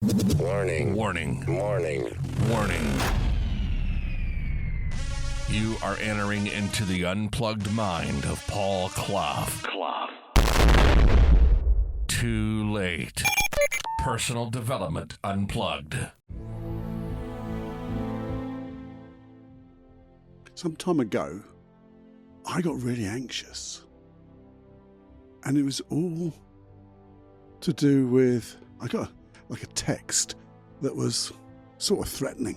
Warning. Warning. Warning. Warning. You are entering into the unplugged mind of Paul Clough. Too late. Personal Development Unplugged. Some time ago, I got really anxious. And it was all to do with, I got a text that was sort of threatening.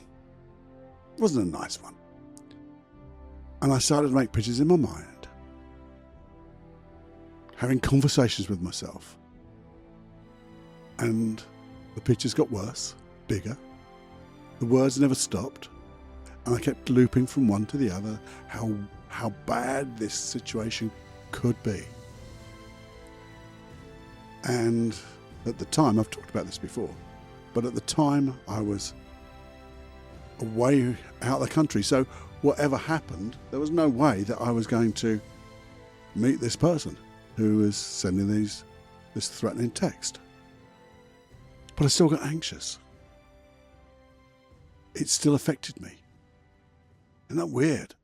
It wasn't a nice one. And I started to make pictures in my mind, having conversations with myself. And the pictures got worse, bigger. The words never stopped. And I kept looping from one to the other, how bad this situation could be. And at the time, I've talked about this before, but at the time I was away out of the country. So whatever happened, there was no way that I was going to meet this person who was sending this threatening text. But I still got anxious. It still affected me. Isn't that weird?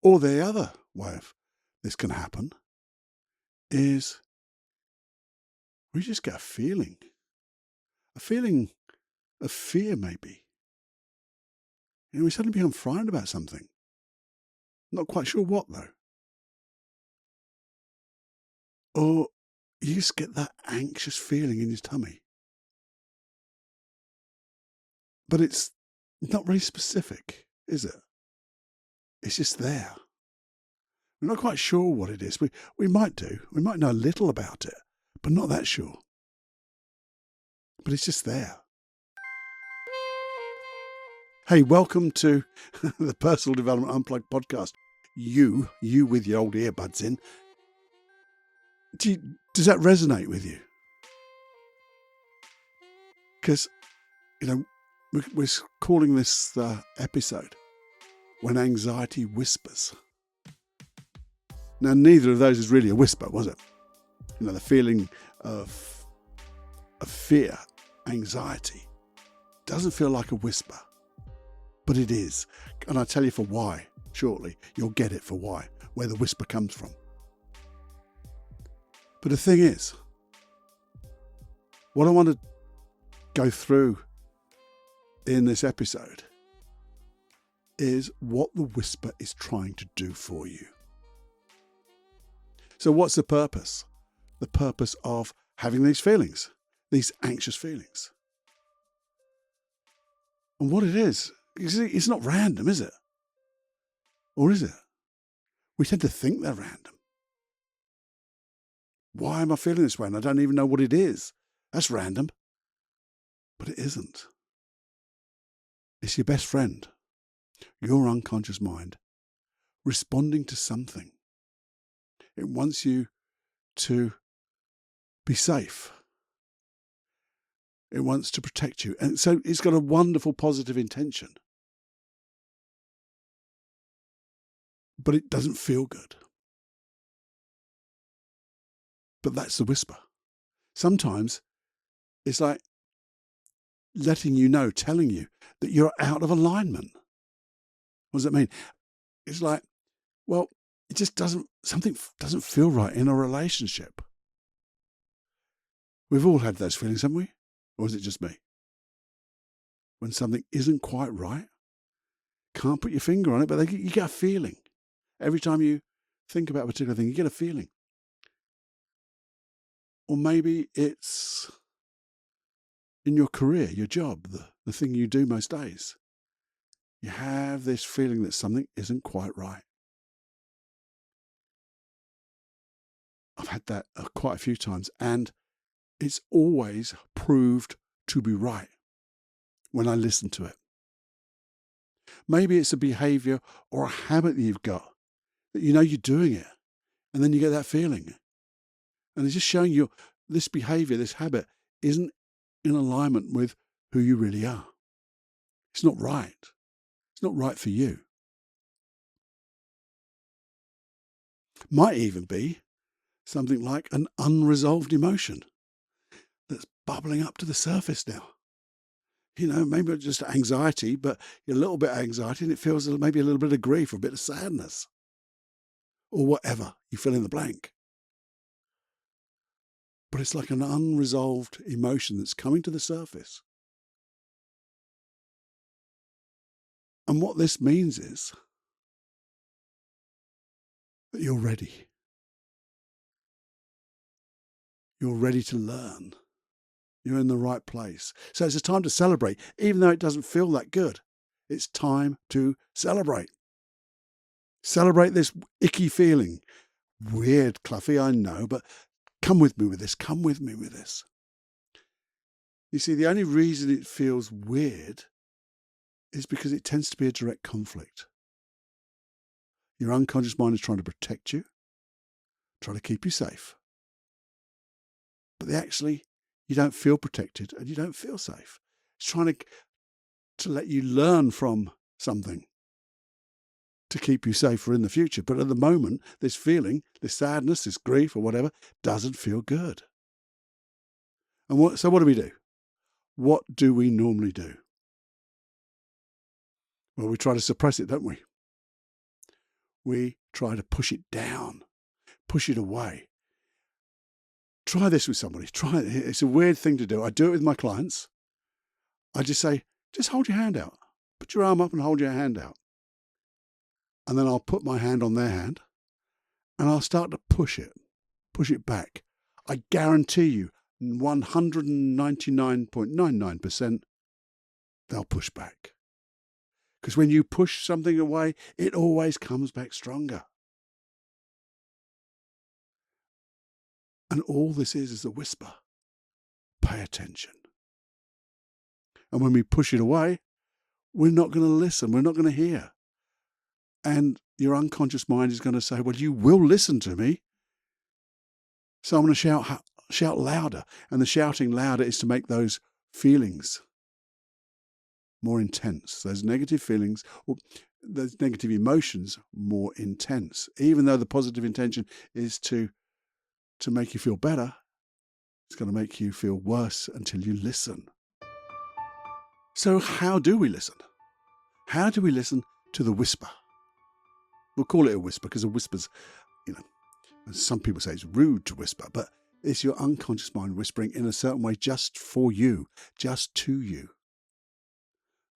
Or the other way of this can happen is we just get a feeling of fear maybe. You know, we suddenly become frightened about something. Not quite sure what though. Or you just get that anxious feeling in your tummy. But it's not really specific, is it? It's just there. We're not quite sure what it is. We might do. We might know a little about it, but not that sure. But it's just there. Hey, welcome to the Personal Development Unplugged podcast. You with your old earbuds in. Does that resonate with you? Because, you know, we're calling this episode When Anxiety Whispers. Now, neither of those is really a whisper, was it? You know, the feeling of fear, anxiety, doesn't feel like a whisper, but it is. And I'll tell you for why shortly. You'll get it for why, where the whisper comes from. But the thing is, what I want to go through in this episode is what the whisper is trying to do for you. So what's the purpose? The purpose of having these feelings, these anxious feelings. And what it is, it's not random, is it? Or is it? We tend to think they're random. Why am I feeling this way? And I don't even know what it is. That's random. But it isn't. It's your best friend, your unconscious mind, responding to something. It wants you to be safe. It wants to protect you. And so it's got a wonderful positive intention. But it doesn't feel good. But that's the whisper. Sometimes it's like letting you know, telling you that you're out of alignment. What does it mean? It's like, well, something doesn't feel right in a relationship. We've all had those feelings, haven't we? Or is it just me? When something isn't quite right, can't put your finger on it, but you get a feeling. Every time you think about a particular thing, you get a feeling. Or maybe it's in your career, your job, the thing you do most days. You have this feeling that something isn't quite right. I've had that quite a few times, and it's always proved to be right when I listen to it. Maybe it's a behavior or a habit that you've got, that you know you're doing it, and then you get that feeling. And it's just showing you this behavior, this habit, isn't in alignment with who you really are. It's not right. It's not right for you. Might even be something like an unresolved emotion. that's bubbling up to the surface now. Maybe it's just anxiety, but a little bit of anxiety, and it feels maybe a little bit of grief or a bit of sadness or whatever. You fill in the blank. But it's like an unresolved emotion that's coming to the surface. And what this means is that you're ready. You're ready to learn. You're in the right place. So it's a time to celebrate, even though it doesn't feel that good. It's time to celebrate. Celebrate this icky feeling. Weird, Cluffy, I know, but come with me with this. Come with me with this. You see, the only reason it feels weird is because it tends to be a direct conflict. Your unconscious mind is trying to protect you, trying to keep you safe. But you don't feel protected and you don't feel safe. It's trying to let you learn from something to keep you safer in the future. But at the moment, this feeling, this sadness, this grief or whatever, doesn't feel good. And so what do? What do we normally do? Well, we try to suppress it, don't we? We try to push it down, push it away. Try this with somebody. Try it. It's a weird thing to do. I do it with my clients. I just say, just hold your hand out. Put your arm up and hold your hand out. And then I'll put my hand on their hand and I'll start to push it back. I guarantee you 199.99% they'll push back. Because when you push something away, it always comes back stronger. And all this is a whisper. Pay attention. And when we push it away, we're not going to listen. We're not going to hear. And your unconscious mind is going to say, well, you will listen to me. So I'm going to shout louder. And the shouting louder is to make those feelings more intense. Those negative feelings, or those negative emotions, more intense. Even though the positive intention is to make you feel better, it's going to make you feel worse until you listen. So how do we listen? How do we listen to the whisper? We'll call it a whisper because a whisper's, some people say it's rude to whisper, but it's your unconscious mind whispering in a certain way just for you, just to you.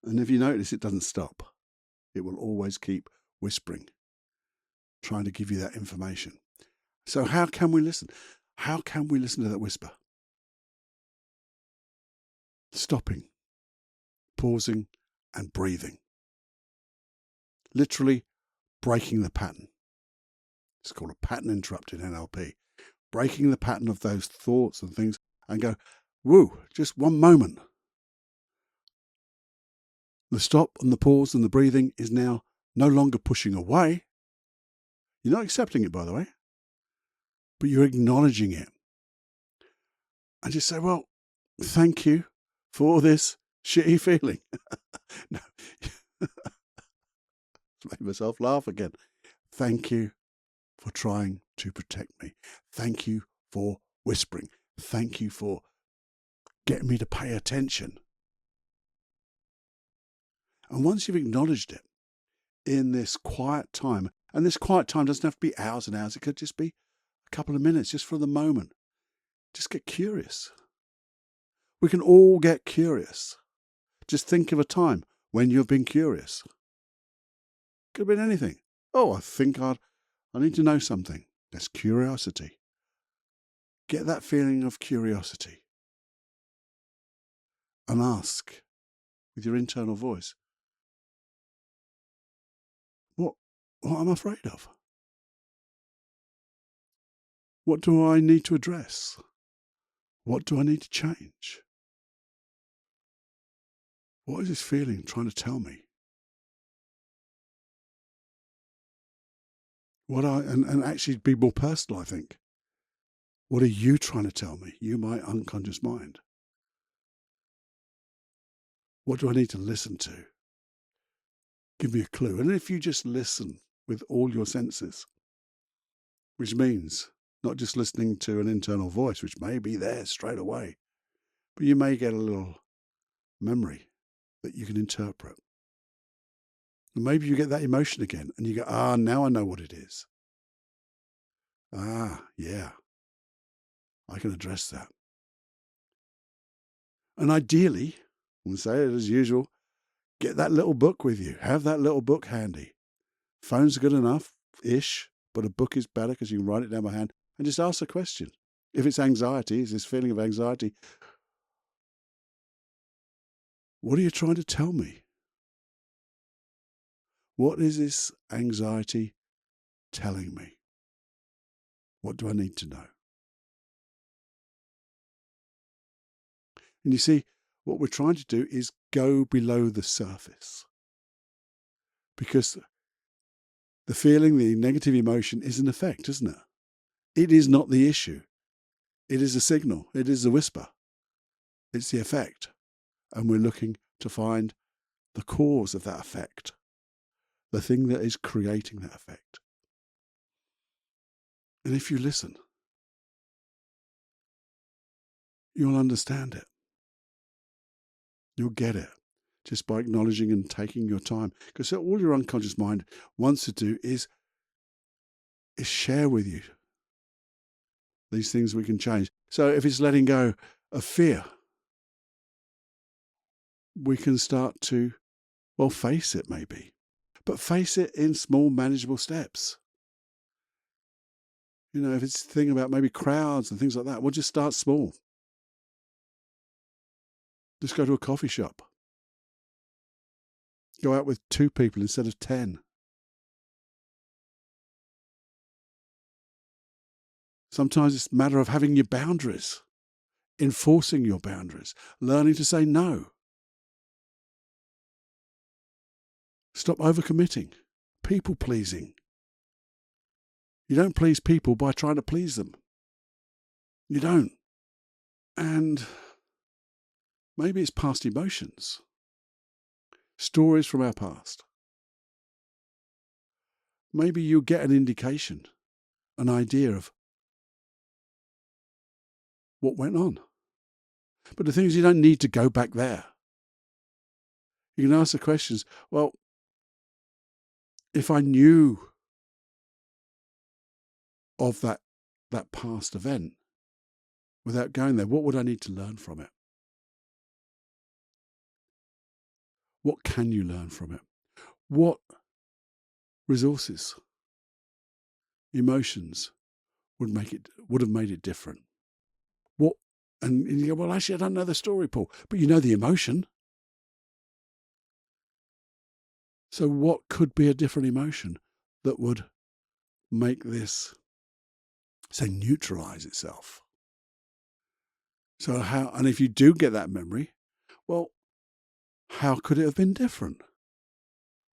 And if you notice, it doesn't stop. It will always keep whispering, trying to give you that information. So how can we listen? How can we listen to that whisper? Stopping, pausing, and breathing. Literally breaking the pattern. It's called a pattern interrupt in NLP. Breaking the pattern of those thoughts and things and go, woo, just one moment. The stop and the pause and the breathing is now no longer pushing away. You're not accepting it, by the way, but you're acknowledging it. And just say, well, thank you for this shitty feeling. No. Made myself laugh again. Thank you for trying to protect me. Thank you for whispering. Thank you for getting me to pay attention. And once you've acknowledged it in this quiet time, and this quiet time doesn't have to be hours and hours, it could just be a couple of minutes, just for the moment. Just get curious. We can all get curious. Just think of a time when you've been curious. Could have been anything. Oh, I think I need to know something. That's curiosity. Get that feeling of curiosity. And ask with your internal voice, what am I afraid of? What do I need to address? What do I need to change? What is this feeling trying to tell me? And actually be more personal, I think. What are you trying to tell me? You, my unconscious mind. What do I need to listen to? Give me a clue. And if you just listen with all your senses, which means not just listening to an internal voice, which may be there straight away, but you may get a little memory that you can interpret. And maybe you get that emotion again and you go, now I know what it is. Yeah, I can address that. And ideally, we'll say it as usual, get that little book with you. Have that little book handy. Phone's good enough-ish, but a book is better because you can write it down by hand and just ask a question. If it's anxiety, it's this feeling of anxiety, what are you trying to tell me? What is this anxiety telling me? What do I need to know? And you see, what we're trying to do is go below the surface. Because the feeling, the negative emotion is an effect, isn't it? It is not the issue. It is a signal. It is a whisper. It's the effect. And we're looking to find the cause of that effect, the thing that is creating that effect. And if you listen, you'll understand it. You'll get it just by acknowledging and taking your time. Because all your unconscious mind wants to do is share with you these things we can change. So if it's letting go of fear, we can start to, face it maybe. But face it in small, manageable steps. If it's a thing about maybe crowds and things like that, we'll just start small. Just go to a coffee shop. Go out with 2 people instead of 10. Sometimes it's a matter of having your boundaries, enforcing your boundaries, learning to say no. Stop overcommitting, people-pleasing. You don't please people by trying to please them. You don't. And maybe it's past emotions, stories from our past. Maybe you get an indication, an idea of what went on. But the thing is, you don't need to go back there. You can ask the questions, if I knew of that past event without going there, what would I need to learn from it? What can you learn from it? What resources, emotions would have made it different? And you go, actually, I don't know the story, Paul, but you know the emotion. So what could be a different emotion that would make this, say, neutralize itself? So and if you do get that memory, how could it have been different?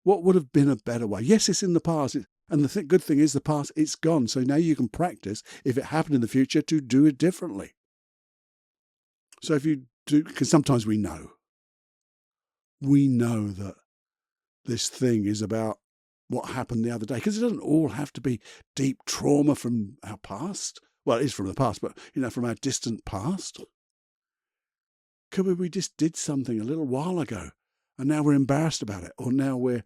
What would have been a better way? Yes, it's in the past. And the good thing is the past, it's gone. So now you can practice, if it happened in the future, to do it differently. So if you do, because sometimes we know that this thing is about what happened the other day, because it doesn't all have to be deep trauma from our past. Well, it is from the past, but, from our distant past. Could we just did something a little while ago and now we're embarrassed about it? Or now we've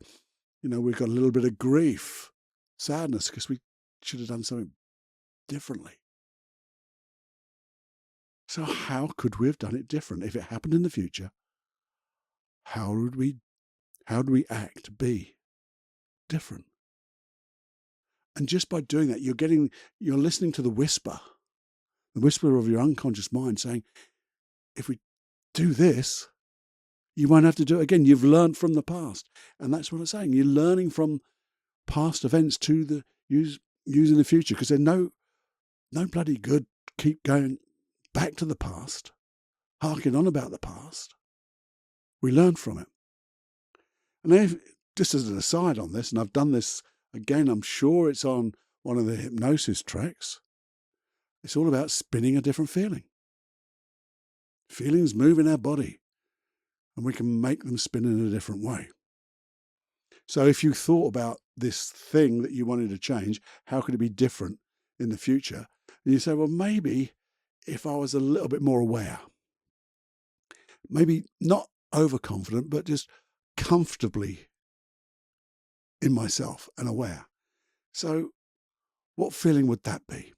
got a little bit of grief, sadness, because we should have done something differently. So how could we have done it different? If it happened in the future, how do we be different? And just by doing that, you're listening to the whisper of your unconscious mind saying, if we do this, you won't have to do it again. You've learned from the past. And that's what I'm saying. You're learning from past events to use in the future, because there's no bloody good keep going back to the past, harking on about the past. We learn from it. And just as an aside on this, and I've done this again, I'm sure it's on one of the hypnosis tracks, it's all about spinning a different feeling. Feelings move in our body, and we can make them spin in a different way. So if you thought about this thing that you wanted to change, how could it be different in the future? And you say, maybe if I was a little bit more aware, maybe not overconfident, but just comfortably in myself and aware. So what feeling would that be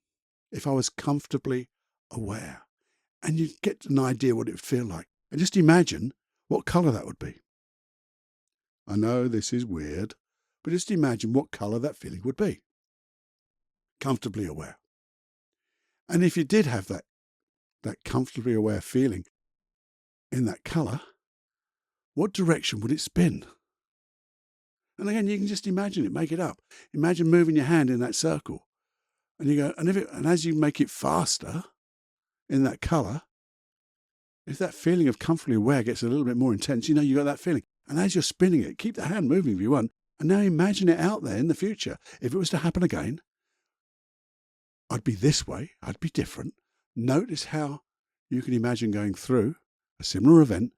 if I was comfortably aware? And you get an idea what it would feel like. And just imagine what colour that would be. I know this is weird, but just imagine what colour that feeling would be. Comfortably aware. And if you did have that comfortably aware feeling in that colour, what direction would it spin? And again, you can just imagine it, make it up. Imagine moving your hand in that circle. And you go, and as you make it faster in that colour, if that feeling of comfortably aware gets a little bit more intense, you know you got that feeling. And as you're spinning it, keep the hand moving if you want. And now imagine it out there in the future. If it was to happen again, I'd be this way, I'd be different. Notice how you can imagine going through a similar event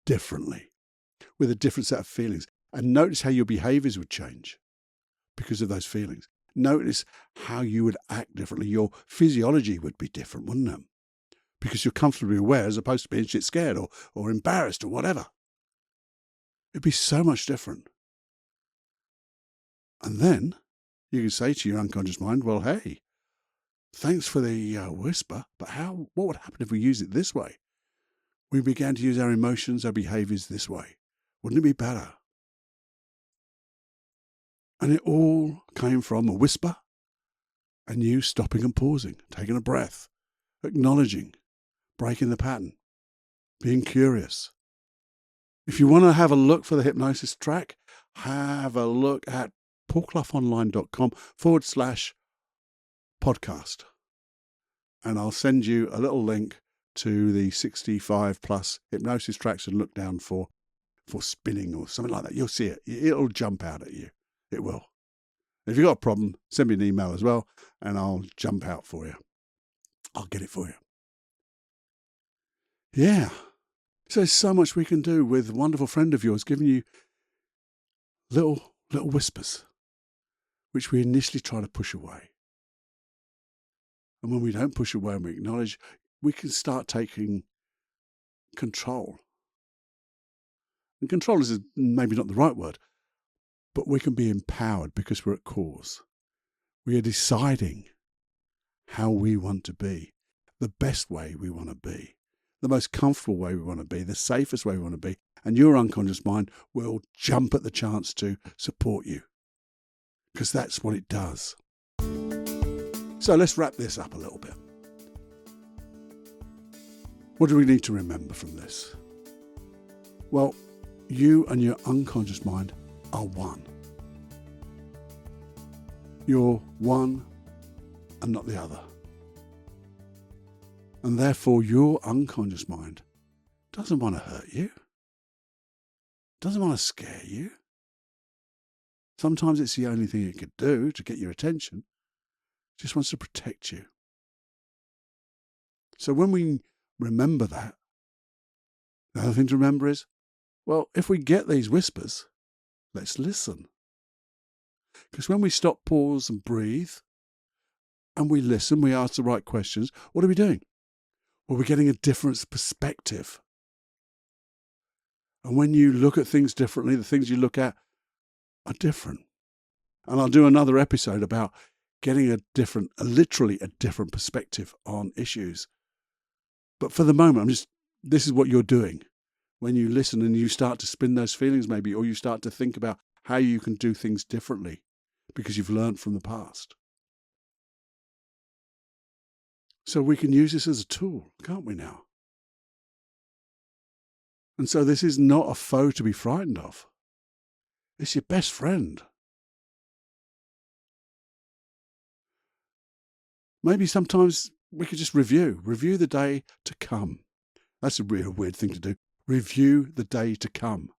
differently, with a different set of feelings. And notice how your behaviours would change because of those feelings. Notice how you would act differently. Your physiology would be different, wouldn't it? Because you're comfortably aware as opposed to being shit scared or embarrassed or whatever. It'd be so much different. And then you can say to your unconscious mind, well, hey, thanks for the whisper, but what would happen if we use it this way? We began to use our emotions, our behaviours this way. Wouldn't it be better? And it all came from a whisper and you stopping and pausing, taking a breath, acknowledging, breaking the pattern, being curious. If you want to have a look for the hypnosis track, have a look at paulcloughonline.com/podcast. And I'll send you a little link to the 65 plus hypnosis tracks and look down for spinning or something like that. You'll see it. It'll jump out at you. It will. If you've got a problem, send me an email as well and I'll jump out for you. I'll get it for you. Yeah. So there's so much we can do with a wonderful friend of yours giving you little whispers, which we initially try to push away. And when we don't push away and we acknowledge, we can start taking control. And control is maybe not the right word, but we can be empowered because we're at cause. We are deciding how we want to be, the best way we want to be, the most comfortable way we want to be, the safest way we want to be. And your unconscious mind will jump at the chance to support you because that's what it does. So let's wrap this up a little bit. What do we need to remember from this? Well, you and your unconscious mind are one. You're one and not the other. And therefore your unconscious mind doesn't want to hurt you, doesn't want to scare you. Sometimes it's the only thing it could do to get your attention. It just wants to protect you. So when we remember that, the other thing to remember is, well, if we get these whispers, let's listen. Because when we stop, pause and breathe, and we listen, we ask the right questions, what are we doing? Well, we're getting a different perspective. And when you look at things differently, the things you look at are different. And I'll do another episode about getting literally a different perspective on issues. But for the moment, this is what you're doing. When you listen and you start to spin those feelings maybe, or you start to think about how you can do things differently because you've learned from the past. So we can use this as a tool, can't we now? And so this is not a foe to be frightened of. It's your best friend. Maybe sometimes we could just review the day to come. That's a real weird thing to do. Review the day to come.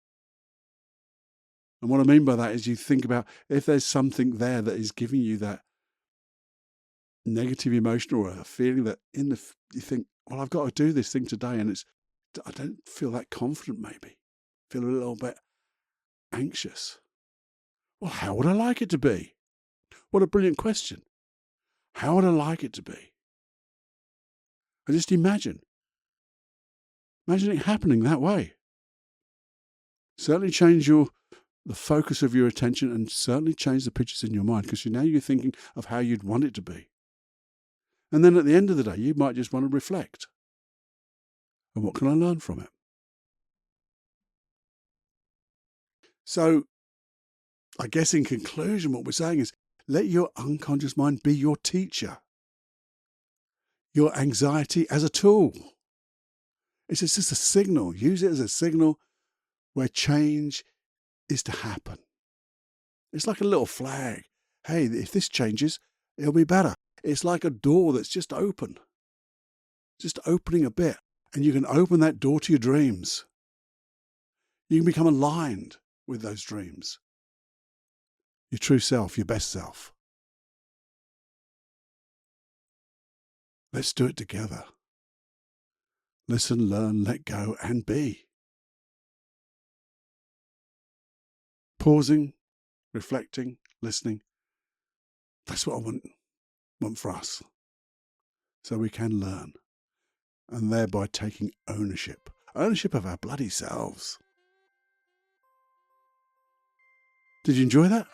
And what I mean by that is you think about if there's something there that is giving you that negative emotion or a feeling that you think, well, I've got to do this thing today and I don't feel that confident maybe. Feel a little bit anxious. Well, how would I like it to be? What a brilliant question. How would I like it to be? And just imagine Imagine it happening that way. Certainly change the focus of your attention and certainly change the pictures in your mind, because now you're thinking of how you'd want it to be. And then at the end of the day, you might just want to reflect. And what can I learn from it? So I guess in conclusion, what we're saying is let your unconscious mind be your teacher. Your anxiety as a tool. It's just a signal. Use it as a signal where change is to happen. It's like a little flag. Hey, if this changes, it'll be better. It's like a door that's just open. Just opening a bit. And you can open that door to your dreams. You can become aligned with those dreams. Your true self, your best self. Let's do it together. Listen, learn, let go, and be. Pausing, reflecting, listening. That's what I want for us. So we can learn. And thereby taking ownership. Ownership of our bloody selves. Did you enjoy that?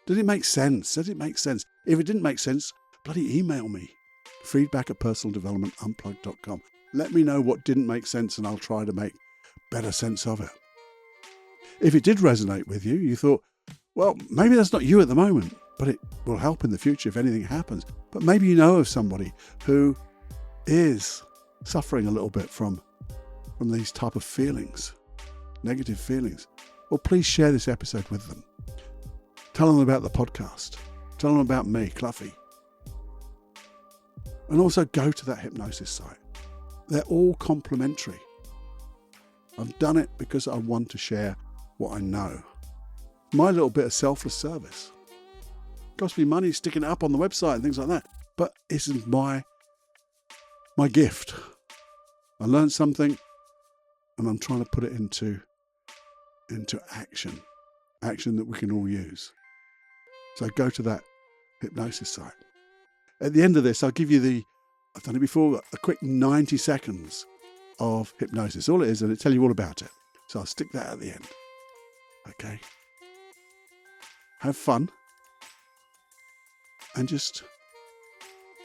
Did it make sense? Did it make sense? If it didn't make sense, bloody email me. feedback@personaldevelopmentunplugged.com. Let me know what didn't make sense and I'll try to make better sense of it. If it did resonate with you, you thought, well, maybe that's not you at the moment, but it will help in the future if anything happens. But maybe you know of somebody who is suffering a little bit from these type of feelings, negative feelings. Well, please share this episode with them. Tell them about the podcast. Tell them about me, Cluffy. And also go to that hypnosis site. They're all complementary. I've done it because I want to share what I know. My little bit of selfless service. It costs me money sticking it up on the website and things like that. But this is my gift. I learned something and I'm trying to put it into action. Action that we can all use. So go to that hypnosis site. At the end of this, I'll give you I've done it before, a quick 90 seconds of hypnosis. All it is, and it'll tell you all about it. So I'll stick that at the end. Okay? Have fun. And just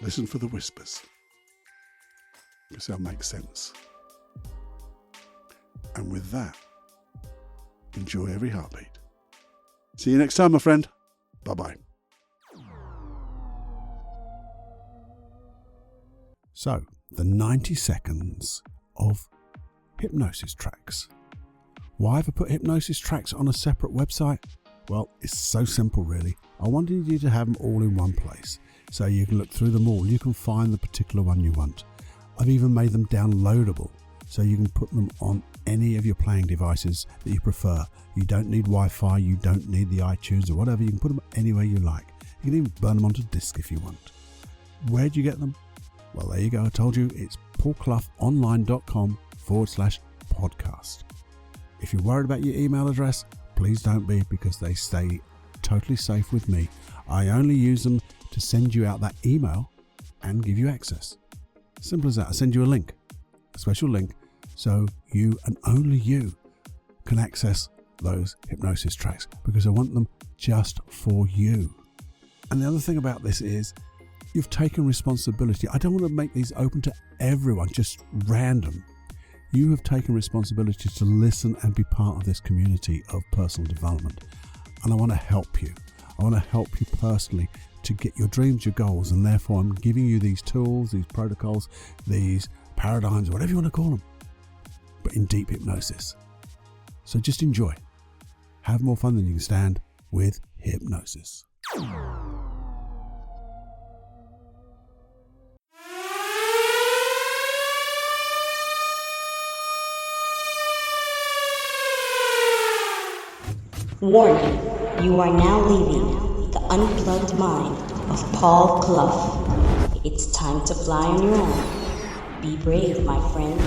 listen for the whispers. Because they'll make sense. And with that, enjoy every heartbeat. See you next time, my friend. Bye-bye. So, the 90 seconds of hypnosis tracks. Why have I put hypnosis tracks on a separate website? Well, it's so simple, really. I wanted you to have them all in one place, so you can look through them all. You can find the particular one you want. I've even made them downloadable, so you can put them on any of your playing devices that you prefer. You don't need Wi-Fi, you don't need the iTunes or whatever. You can put them anywhere you like. You can even burn them onto disk if you want. Where do you get them? Well, there you go. I told you, it's paulcloughonline.com/podcast. If you're worried about your email address, please don't be, because they stay totally safe with me. I only use them to send you out that email and give you access. Simple as that. I send you a link, a special link, so you and only you can access those hypnosis tracks, because I want them just for you. And the other thing about this is you've taken responsibility. I don't want to make these open to everyone, just random. You have taken responsibility to listen and be part of this community of personal development. And I want to help you. I want to help you personally to get your dreams, your goals, and therefore I'm giving you these tools, these protocols, these paradigms, whatever you want to call them, but in deep hypnosis. So just enjoy. Have more fun than you can stand with hypnosis. Warning, you are now leaving the unplugged mind of Paul Clough. It's time to fly on your own. Be brave, my friend.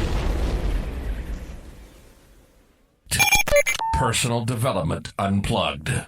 Personal Development Unplugged.